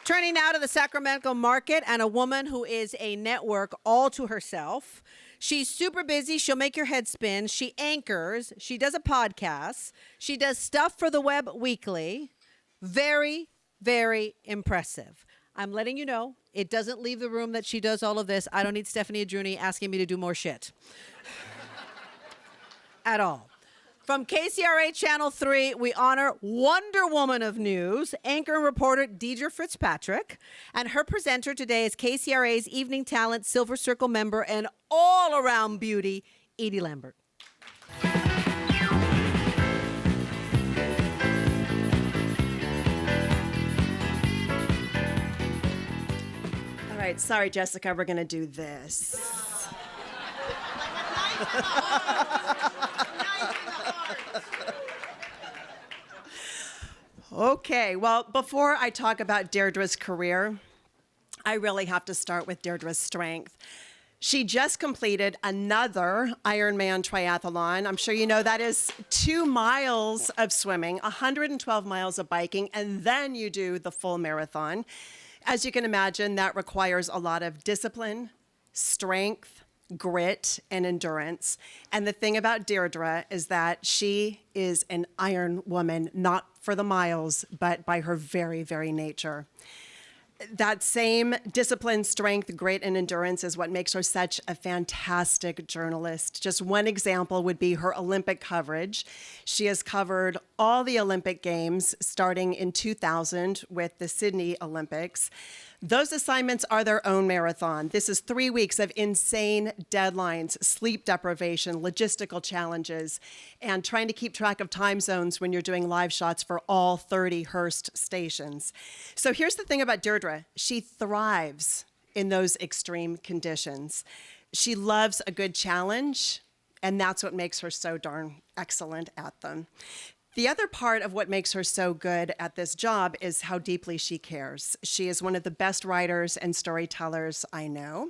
Turning now to the Sacramento market and a woman who is a network all to herself. She's super busy. She'll make your head spin. She anchors. She does a podcast. She does stuff for the web weekly. Very, very impressive. I'm letting you know, it doesn't leave the room that she does all of this. I don't need Stephanie Adjuni asking me to do more shit. At all. From KCRA Channel 3, we honor Wonder Woman of News, anchor and reporter Diedre Fitzpatrick. And her presenter today is KCRA's Evening Talent Silver Circle member and all-around beauty, Edie Lambert. All right, sorry, Jessica, we're going to do this. Okay, well, before I talk about Diedre's career, I really have to start with Diedre's strength. She just completed another Ironman triathlon. I'm sure you know that is 2 miles of swimming, 112 miles of biking, and then you do the full marathon. As you can imagine, that requires a lot of discipline, strength, grit, and endurance. And the thing about Diedre is that she is an iron woman, not for the miles, but by her very, very nature. That same discipline, strength, grit, and endurance is what makes her such a fantastic journalist. Just one example would be her Olympic coverage. She has covered all the Olympic Games starting in 2000 with the Sydney Olympics. Those assignments are their own marathon. This is 3 weeks of insane deadlines, sleep deprivation, logistical challenges, and trying to keep track of time zones when you're doing live shots for all 30 Hearst stations. So here's the thing about Diedre. She thrives in those extreme conditions. She loves a good challenge, and that's what makes her so darn excellent at them. The other part of what makes her so good at this job is how deeply she cares. She is one of the best writers and storytellers I know,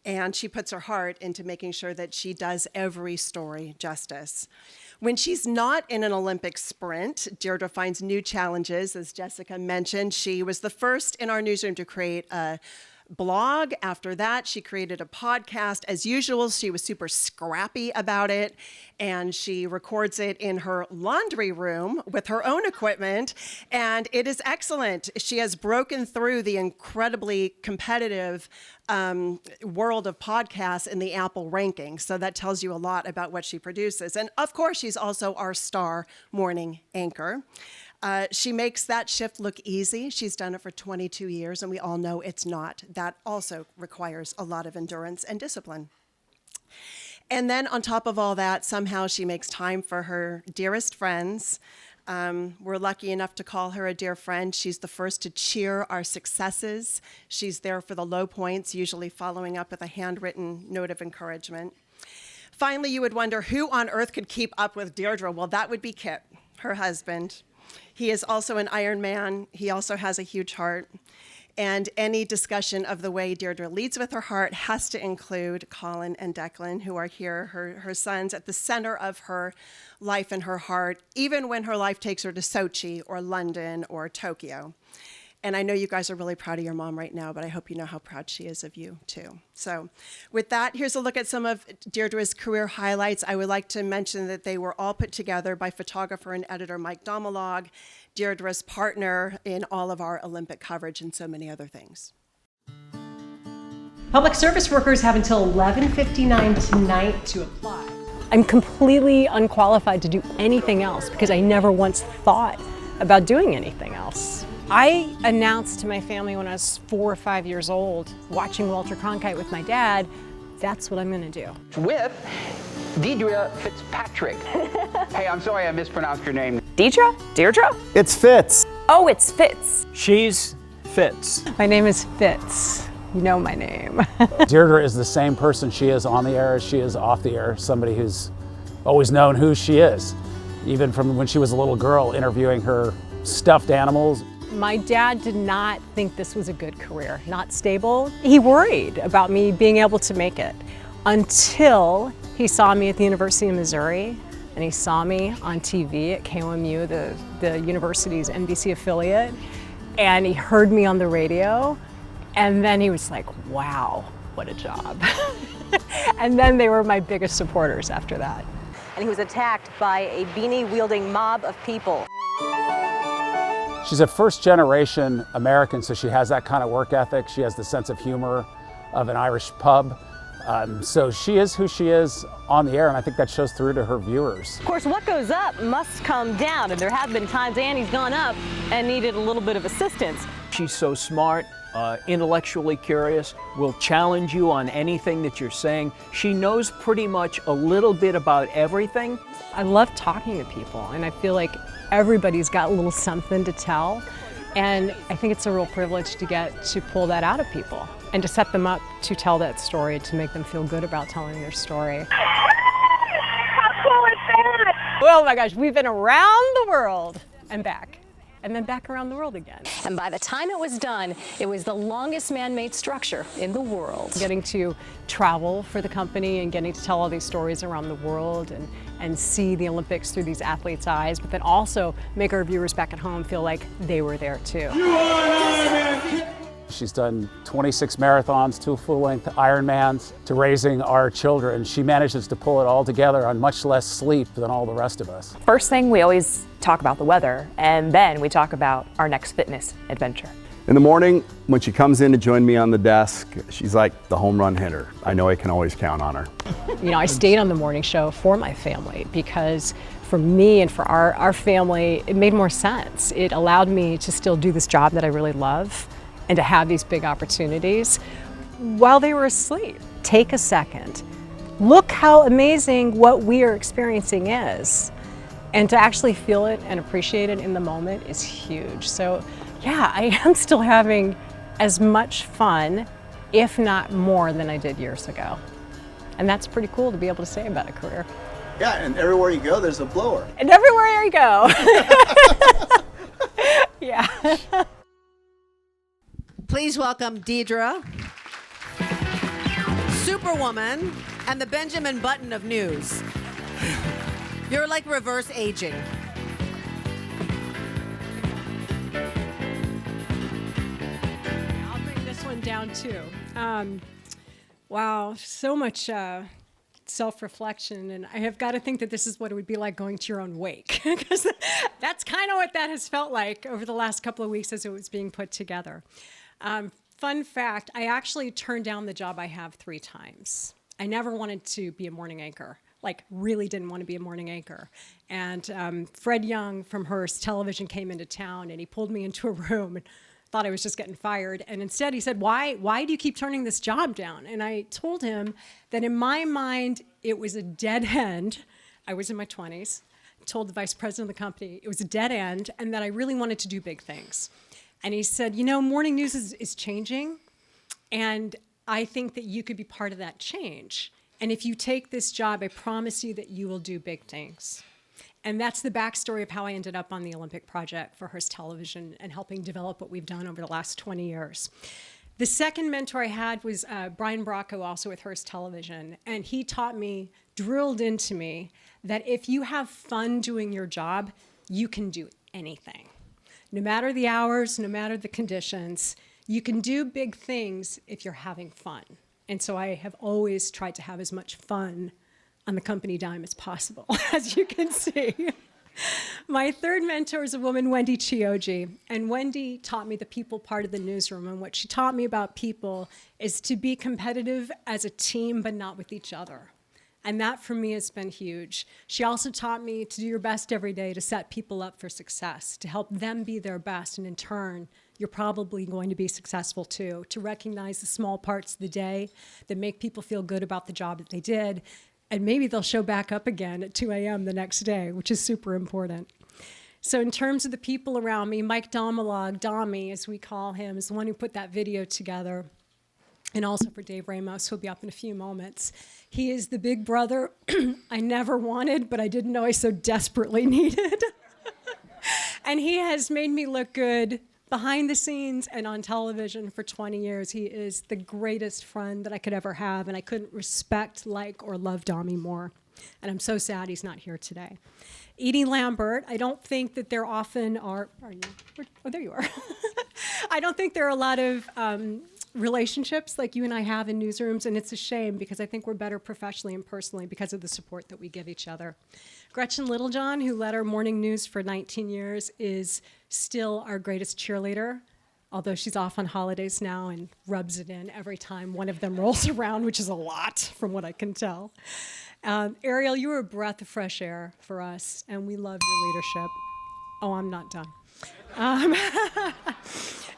and she puts her heart into making sure that she does every story justice. When she's not in an Olympic sprint, Diedre finds new challenges. As Jessica mentioned, she was the first in our newsroom to create a blog. After that, she created a podcast. As usual, she was super scrappy about it, and she records it in her laundry room with her own equipment, and it is excellent. She has broken through the incredibly competitive world of podcasts in the Apple ranking, so that tells you a lot about what she produces. And of course, she's also our star morning anchor. She makes that shift look easy. She's done it for 22 years, and we all know it's not. That also requires a lot of endurance and discipline. And then on top of all that, somehow she makes time for her dearest friends. We're lucky enough to call her a dear friend. She's the first to cheer our successes. She's there for the low points, usually following up with a handwritten note of encouragement. Finally, you would wonder who on earth could keep up with Diedre? Well, that would be Kip, her husband. He is also an Iron Man. He also has a huge heart. And any discussion of the way Diedre leads with her heart has to include Colin and Declan, who are here, her sons, at the center of her life and her heart, even when her life takes her to Sochi or London or Tokyo. And I know you guys are really proud of your mom right now, but I hope you know how proud she is of you, too. So with that, here's a look at some of Diedre's career highlights. I would like to mention that they were all put together by photographer and editor Mike Domalog, Diedre's partner in all of our Olympic coverage and so many other things. Public service workers have until 11:59 tonight to apply. I'm completely unqualified to do anything else because I never once thought about doing anything else. I announced to my family when I was 4 or 5 years old, watching Walter Cronkite with my dad, that's what I'm gonna do. With Diedre Fitzpatrick. Hey, I'm sorry I mispronounced your name. Diedre? It's Fitz. Oh, it's Fitz. She's Fitz. My name is Fitz. You know my name. Diedre is the same person she is on the air as she is off the air, somebody who's always known who she is, even from when she was a little girl interviewing her stuffed animals. My dad did not think this was a good career, not stable. He worried about me being able to make it until he saw me at the University of Missouri and he saw me on TV at KOMU, the university's NBC affiliate. and he heard me on the radio, and then he was like, wow, what a job. And then they were my biggest supporters after that. And he was attacked by a beanie-wielding mob of people. She's a first-generation American, so she has that kind of work ethic. She has the sense of humor of an Irish pub. So she is who she is on the air, and I think that shows through to her viewers. Of course, what goes up must come down, and there have been times Annie's gone up and needed a little bit of assistance. She's so smart, intellectually curious, will challenge you on anything that you're saying. She knows pretty much a little bit about everything. I love talking to people, and I feel like everybody's got a little something to tell, and I think it's a real privilege to get to pull that out of people and to set them up to tell that story, to make them feel good about telling their story. How cool is that? Oh my gosh, we've been around the world and back, and then back around the world again. And by the time it was done, it was the longest man-made structure in the world. Getting to travel for the company and getting to tell all these stories around the world and see the Olympics through these athletes' eyes, but then also make our viewers back at home feel like they were there too. She's done 26 marathons, 2 full-length Ironmans, to raising our children. She manages to pull it all together on much less sleep than all the rest of us. First thing, we always talk about the weather, and then we talk about our next fitness adventure. In the morning, when she comes in to join me on the desk, she's like the home run hitter. I know I can always count on her. You know, I stayed on the morning show for my family because for me and for our family, it made more sense. It allowed me to still do this job that I really love and to have these big opportunities while they were asleep. Take a second. Look how amazing what we are experiencing is. And to actually feel it and appreciate it in the moment is huge. So yeah, I am still having as much fun, if not more, than I did years ago. And that's pretty cool to be able to say about a career. Yeah, and everywhere you go, there's a blower. And everywhere you go. Yeah. Please welcome Diedre, Superwoman, and the Benjamin Button of news. You're like reverse aging. I'll bring this one down too. Wow, so much self-reflection, and I have got to think that this is what it would be like going to your own wake, because that's kind of what that has felt like over the last couple of weeks as it was being put together. Fun fact, I actually turned down the job I have 3 times. I never wanted to be a morning anchor, like really didn't want to be a morning anchor. And Fred Young from Hearst Television came into town and he pulled me into a room and thought I was just getting fired. And instead he said, why do you keep turning this job down? And I told him that in my mind, it was a dead end. I was in my 20s. I told the vice president of the company it was a dead end and that I really wanted to do big things. And he said, you know, morning news is changing, and I think that you could be part of that change. And if you take this job, I promise you that you will do big things. And that's the backstory of how I ended up on the Olympic project for Hearst Television and helping develop what we've done over the last 20 years. The second mentor I had was Brian Bracco, also with Hearst Television, and he taught me, drilled into me, that if you have fun doing your job, you can do anything. No matter the hours, no matter the conditions, you can do big things if you're having fun. And so I have always tried to have as much fun on the company dime as possible, as you can see. My third mentor is a woman, Wendy Chioji, and Wendy taught me the people part of the newsroom, and what she taught me about people is to be competitive as a team, but not with each other. And that for me has been huge. She also taught me to do your best every day to set people up for success, to help them be their best, and in turn, you're probably going to be successful too, to recognize the small parts of the day that make people feel good about the job that they did, and maybe they'll show back up again at 2 a.m. the next day, which is super important. So in terms of the people around me, Mike Domalog, Dommy as we call him, is the one who put that video together. And also for Dave Ramos, who'll be up in a few moments. He is the big brother I never wanted, but I didn't know I so desperately needed. And he has made me look good behind the scenes and on television for 20 years. He is the greatest friend that I could ever have, and I couldn't respect, like, or love Dommy more. And I'm so sad he's not here today. Edie Lambert, I don't think that there often are you? Oh, there you are. I don't think there are a lot of relationships like you and I have in newsrooms, and it's a shame because I think we're better professionally and personally because of the support that we give each other. Gretchen Littlejohn, who led our morning news for 19 years, is still our greatest cheerleader, although she's off on holidays now and rubs it in every time one of them rolls around, which is a lot from what I can tell. Ariel, you are a breath of fresh air for us, and we love your leadership. Oh, I'm not done.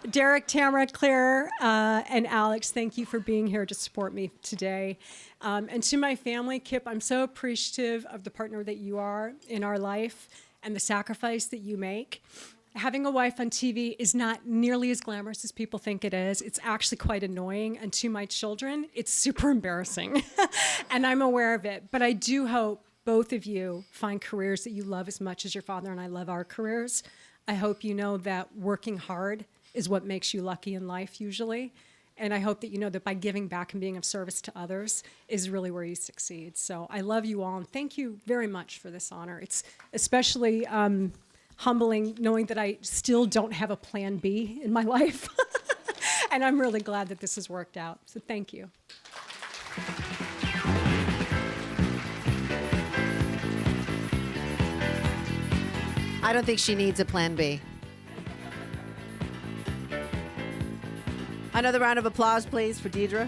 Derek, Tamara, Claire, and Alex, thank you for being here to support me today. And to my family, Kip, I'm so appreciative of the partner that you are in our life and the sacrifice that you make. Having a wife on TV is not nearly as glamorous as people think it is. It's actually quite annoying. And to my children, it's super embarrassing. And I'm aware of it. But I do hope both of you find careers that you love as much as your father and I love our careers. I hope you know that working hard is what makes you lucky in life usually. And I hope that you know that by giving back and being of service to others is really where you succeed. So I love you all, and thank you very much for this honor. It's especially humbling knowing that I still don't have a plan B in my life. And I'm really glad that this has worked out. So thank you. I don't think she needs a plan B. Another round of applause, please, for Diedre.